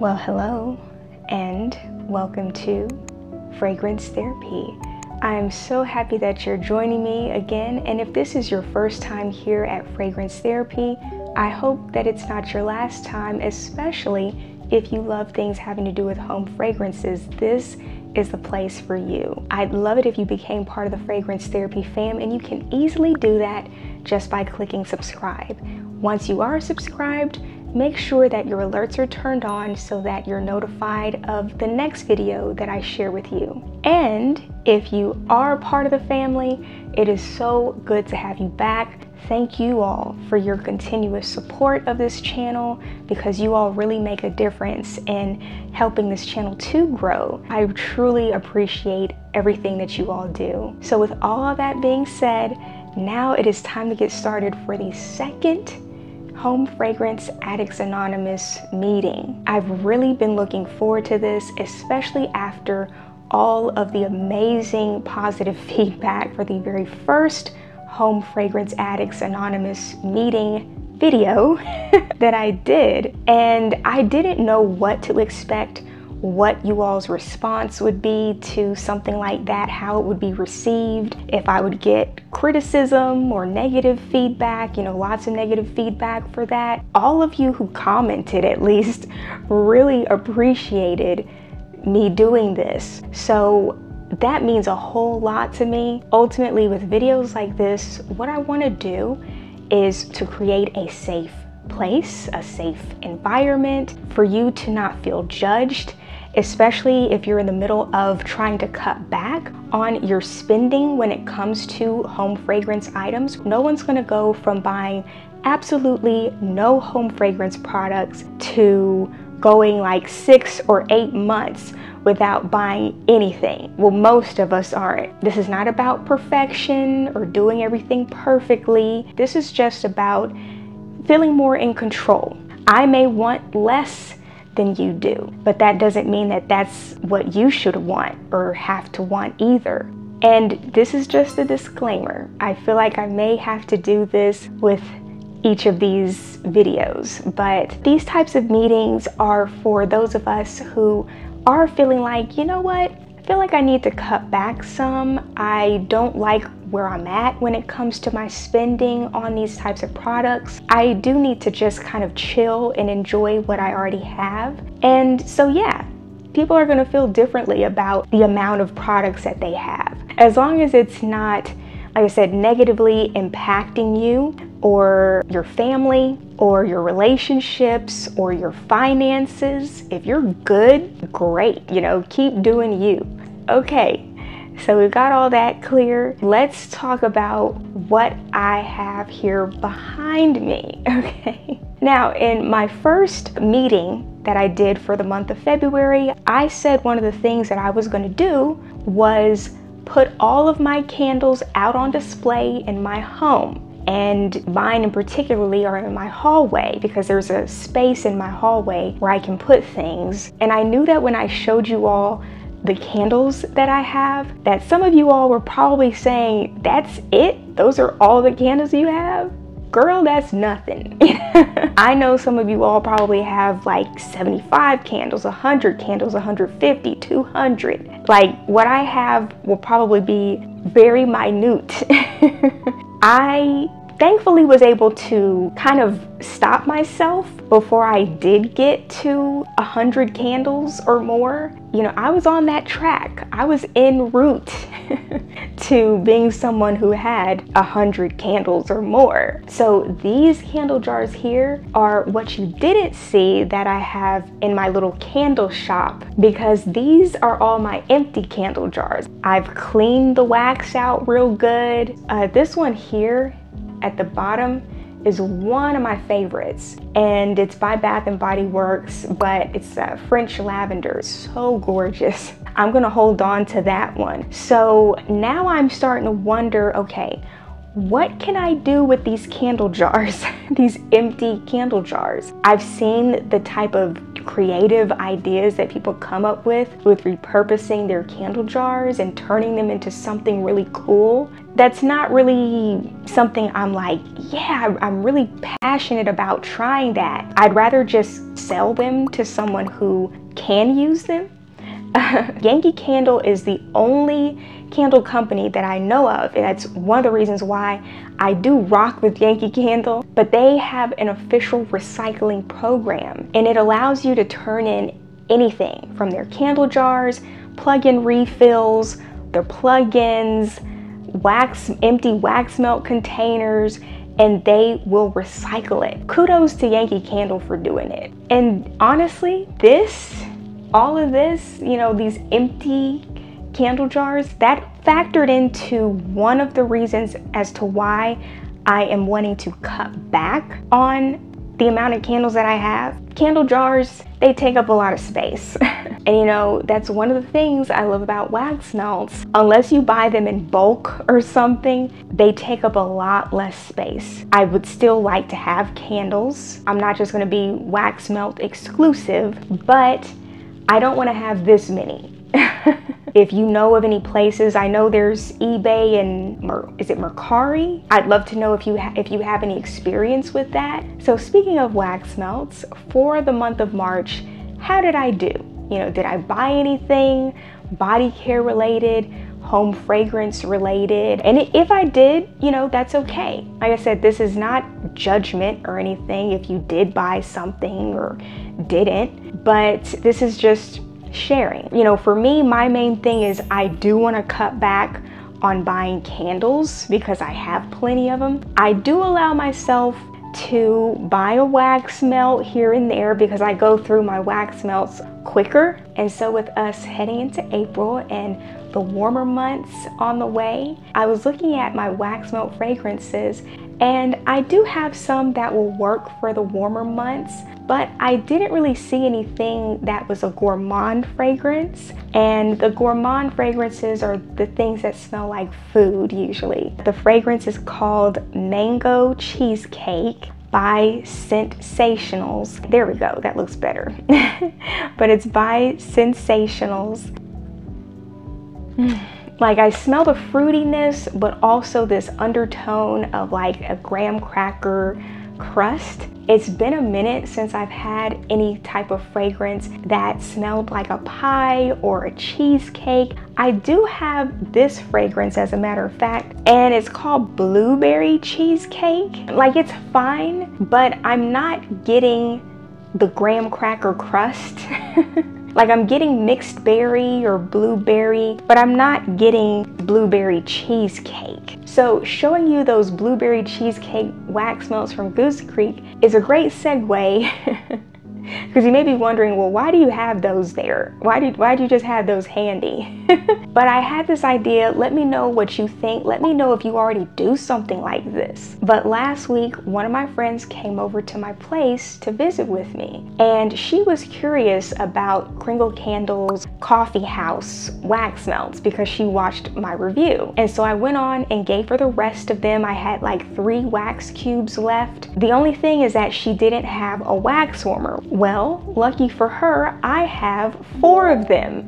Well, hello and welcome to Fragrance Therapy. I'm so happy that you're joining me again, and if this is your first time here at Fragrance Therapy, I hope that it's not your last time, especially if you love things having to do with home fragrances. This is the place for you. I'd love it if you became part of the Fragrance Therapy fam, and you can easily do that just by clicking subscribe. Once you are subscribed, make sure that your alerts are turned on so that you're notified of the next video that I share with you. And if you are part of the family, it is so good to have you back. Thank you all for your continuous support of this channel, because you all really make a difference in helping this channel to grow. I truly appreciate everything that you all do. So with all of that being said, now it is time to get started for the second Home Fragrance Addicts Anonymous meeting. I've really been looking forward to this, especially after all of the amazing positive feedback for the very first Home Fragrance Addicts Anonymous meeting video that I did. And I didn't know what to expect, what you all's response would be to something like that, how it would be received, if I would get criticism or negative feedback, lots of negative feedback for that. All of you who commented, at least, really appreciated me doing this. So that means a whole lot to me. Ultimately, with videos like this, what I want to do is to create a safe place, a safe environment for you to not feel judged, especially if you're in the middle of trying to cut back on your spending when it comes to home fragrance items. No one's gonna go from buying absolutely no home fragrance products to going like 6 or 8 months without buying anything. Well, most of us aren't. This is not about perfection or doing everything perfectly. This is just about feeling more in control. I may want less than you do, but that doesn't mean that that's what you should want or have to want either. And this is just a disclaimer. I feel like I may have to do this with each of these videos, but these types of meetings are for those of us who are feeling like, you know what, I feel like I need to cut back some. I don't like where I'm at when it comes to my spending on these types of products. I do need to just kind of chill and enjoy what I already have. And so yeah, people are gonna feel differently about the amount of products that they have. As long as it's not, like I said, negatively impacting you or your family or your relationships or your finances. If you're good, great, keep doing you. Okay, so we've got all that clear. Let's talk about what I have here behind me, okay? Now, in my first meeting that I did for the month of February, I said one of the things that I was gonna do was put all of my candles out on display in my home. And mine in particularly are in my hallway, because there's a space in my hallway where I can put things. And I knew that when I showed you all the candles that I have, that some of you all were probably saying, that's it? Those are all the candles you have? Girl, that's nothing. I know some of you all probably have like 75 candles, 100 candles, 150, 200. Like what I have will probably be very minute. I thankfully was able to kind of stop myself before I did get to 100 candles or more. I was on that track. I was en route to being someone who had 100 candles or more. So these candle jars here are what you didn't see that I have in my little candle shop, because these are all my empty candle jars. I've cleaned the wax out real good. This one here at the bottom is one of my favorites, and it's by Bath & Body Works, but it's French lavender. It's so gorgeous. I'm gonna hold on to that one. So now I'm starting to wonder, okay, what can I do with these candle jars, these empty candle jars? I've seen the type of creative ideas that people come up with repurposing their candle jars and turning them into something really cool. That's not really something I'm like, yeah, I'm really passionate about trying that. I'd rather just sell them to someone who can use them. Yankee Candle is the only candle company that I know of, and that's one of the reasons why I do rock with Yankee Candle. But they have an official recycling program, and it allows you to turn in anything from their candle jars, plug-in refills, their plug-ins, empty wax melt containers, and they will recycle it. Kudos to Yankee Candle for doing it. And honestly, all of this, you know, these empty candle jars, that factored into one of the reasons as to why I am wanting to cut back on the amount of candles that I have. Candle jars, they take up a lot of space. And you know, that's one of the things I love about wax melts. Unless you buy them in bulk or something, they take up a lot less space. I would still like to have candles. I'm not just gonna be wax melt exclusive, but I don't want to have this many. If you know of any places, I know there's eBay and is it Mercari? I'd love to know if you have any experience with that. So speaking of wax melts, for the month of March, how did I do? You know, did I buy anything body care related, home fragrance related? And if I did, you know, that's okay. Like I said, this is not judgment or anything if you did buy something or didn't, but this is just sharing. You know, for me, my main thing is I do want to cut back on buying candles because I have plenty of them. I do allow myself to buy a wax melt here and there because I go through my wax melts quicker. And so with us heading into April and the warmer months on the way, I was looking at my wax melt fragrances, and I do have some that will work for the warmer months, but I didn't really see anything that was a gourmand fragrance. And the gourmand fragrances are the things that smell like food usually. The fragrance is called Mango Cheesecake by Scentsationals. There we go, that looks better. But it's by Scentsationals. Like, I smell the fruitiness, but also this undertone of like a graham cracker crust. It's been a minute since I've had any type of fragrance that smelled like a pie or a cheesecake. I do have this fragrance, as a matter of fact, and it's called Blueberry Cheesecake. Like, it's fine, but I'm not getting the graham cracker crust. Like, I'm getting mixed berry or blueberry, but I'm not getting blueberry cheesecake. So showing you those blueberry cheesecake wax melts from Goose Creek is a great segue. Because you may be wondering, well, why do you have those there? Why do you just have those handy? But I had this idea. Let me know what you think. Let me know if you already do something like this. But last week, one of my friends came over to my place to visit with me, and she was curious about Kringle Candle's coffee house wax melts because she watched my review. And so I went on and gave her the rest of them. I had like 3 wax cubes left. The only thing is that she didn't have a wax warmer. Well, lucky for her, I have 4 of them.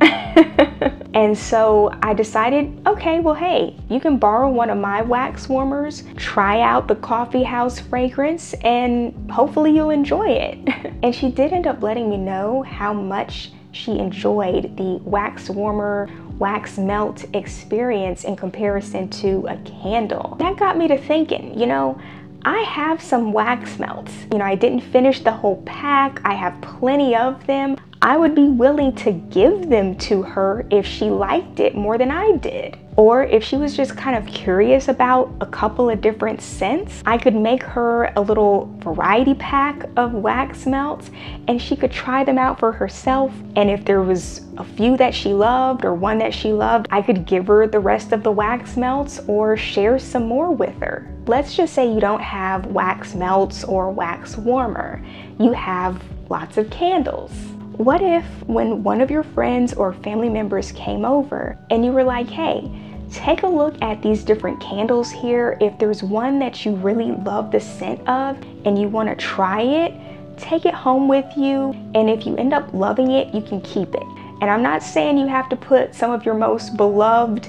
And so I decided, okay, well, hey, you can borrow one of my wax warmers, try out the coffee house fragrance, and hopefully you'll enjoy it. And she did end up letting me know how much she enjoyed the wax warmer, wax melt experience in comparison to a candle. That got me to thinking, you know, I have some wax melts. You know, I didn't finish the whole pack. I have plenty of them. I would be willing to give them to her if she liked it more than I did. Or if she was just kind of curious about a couple of different scents, I could make her a little variety pack of wax melts and she could try them out for herself. And if there was a few that she loved or one that she loved, I could give her the rest of the wax melts or share some more with her. Let's just say you don't have wax melts or wax warmer. You have lots of candles. What if when one of your friends or family members came over and you were like, hey, take a look at these different candles here. If there's one that you really love the scent of and you want to try it, take it home with you, and if you end up loving it, you can keep it. And I'm not saying you have to put some of your most beloved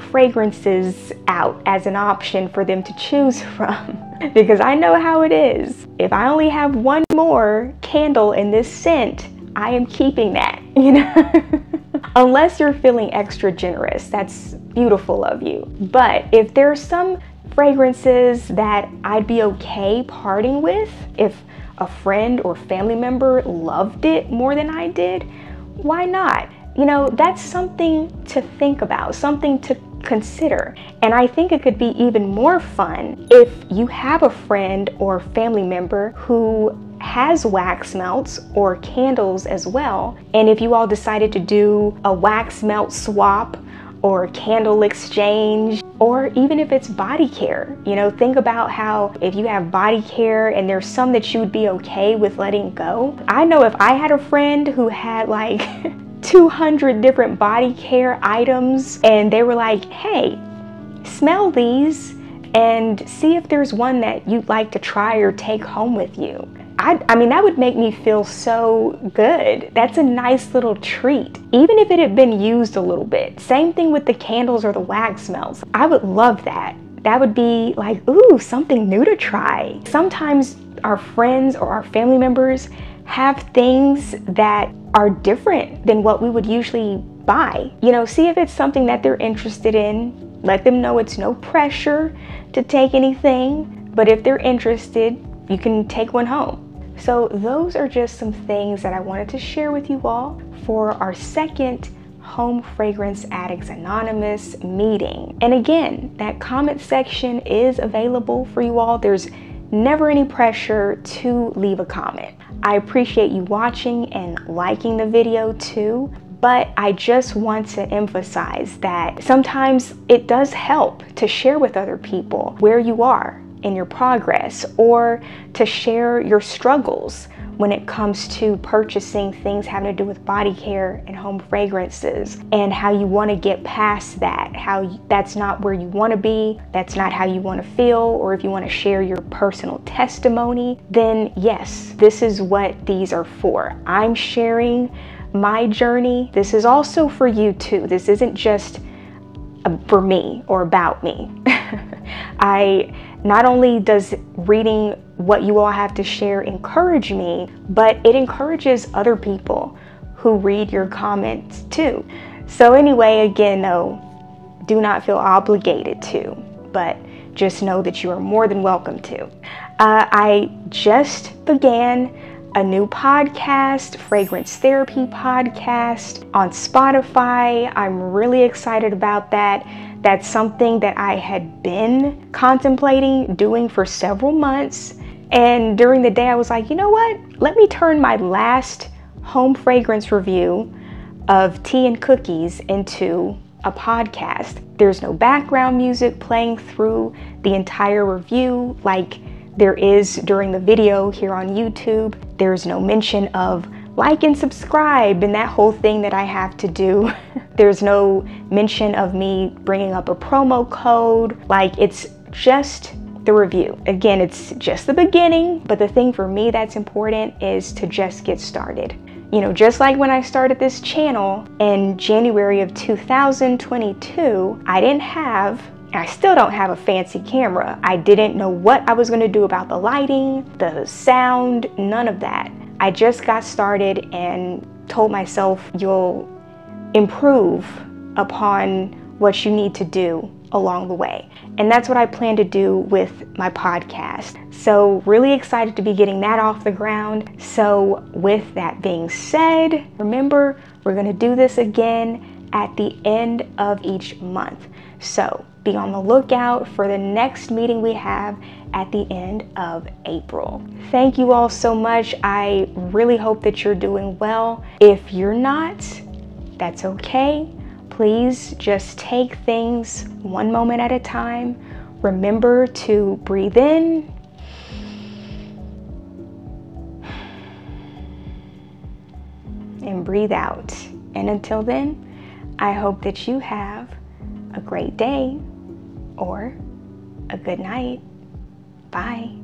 fragrances out as an option for them to choose from, because I know how it is. If I only have one more candle in this scent, I am keeping that, you know. Unless you're feeling extra generous, that's beautiful of you. But if there's some fragrances that I'd be okay parting with, if a friend or family member loved it more than I did, why not? You know, that's something to think about, something to consider. And I think it could be even more fun if you have a friend or family member who has wax melts or candles as well. And if you all decided to do a wax melt swap or candle exchange, or even if it's body care, you know, think about how if you have body care and there's some that you would be okay with letting go. I know if I had a friend who had like 200 different body care items and they were like, hey, smell these and see if there's one that you'd like to try or take home with you. I mean, that would make me feel so good. That's a nice little treat, even if it had been used a little bit. Same thing with the candles or the wax smells. I would love that. That would be like, ooh, something new to try. Sometimes our friends or our family members have things that are different than what we would usually buy. You know, see if it's something that they're interested in. Let them know it's no pressure to take anything, but if they're interested, you can take one home. So those are just some things that I wanted to share with you all for our second Home Fragrance Addicts Anonymous meeting. And again, that comment section is available for you all. There's never any pressure to leave a comment. I appreciate you watching and liking the video too, but I just want to emphasize that sometimes it does help to share with other people where you are in your progress, or to share your struggles when it comes to purchasing things having to do with body care and home fragrances, and how you want to get past that, how that's not where you want to be, that's not how you want to feel, or if you want to share your personal testimony, then yes, this is what these are for. I'm sharing my journey. This is also for you too. This isn't just for me or about me. Not only does reading what you all have to share encourage me, but it encourages other people who read your comments too. So anyway, again, though, do not feel obligated to, but just know that you are more than welcome to. I just began a new podcast, Fragrance Therapy Podcast, on Spotify. I'm really excited about that. That's something that I had been contemplating doing for several months. And during the day, I was like, you know what? Let me turn my last home fragrance review of Tea and Cookies into a podcast. There's no background music playing through the entire review like there is during the video here on YouTube. There's no mention of like and subscribe and that whole thing that I have to do. There's no mention of me bringing up a promo code. Like, it's just the review. Again, it's just the beginning, but the thing for me that's important is to just get started. You know, just like when I started this channel in January of 2022, I didn't have, and I still don't have, a fancy camera. I didn't know what I was going to do about the lighting, the sound, none of that. I just got started and told myself you'll improve upon what you need to do along the way. And that's what I plan to do with my podcast. So really excited to be getting that off the ground. So with that being said, remember, we're going to do this again at the end of each month. So be on the lookout for the next meeting we have at the end of April. Thank you all so much. I really hope that you're doing well. If you're not, that's okay. Please just take things one moment at a time. Remember to breathe in and breathe out. And until then, I hope that you have a great day or a good night. Bye.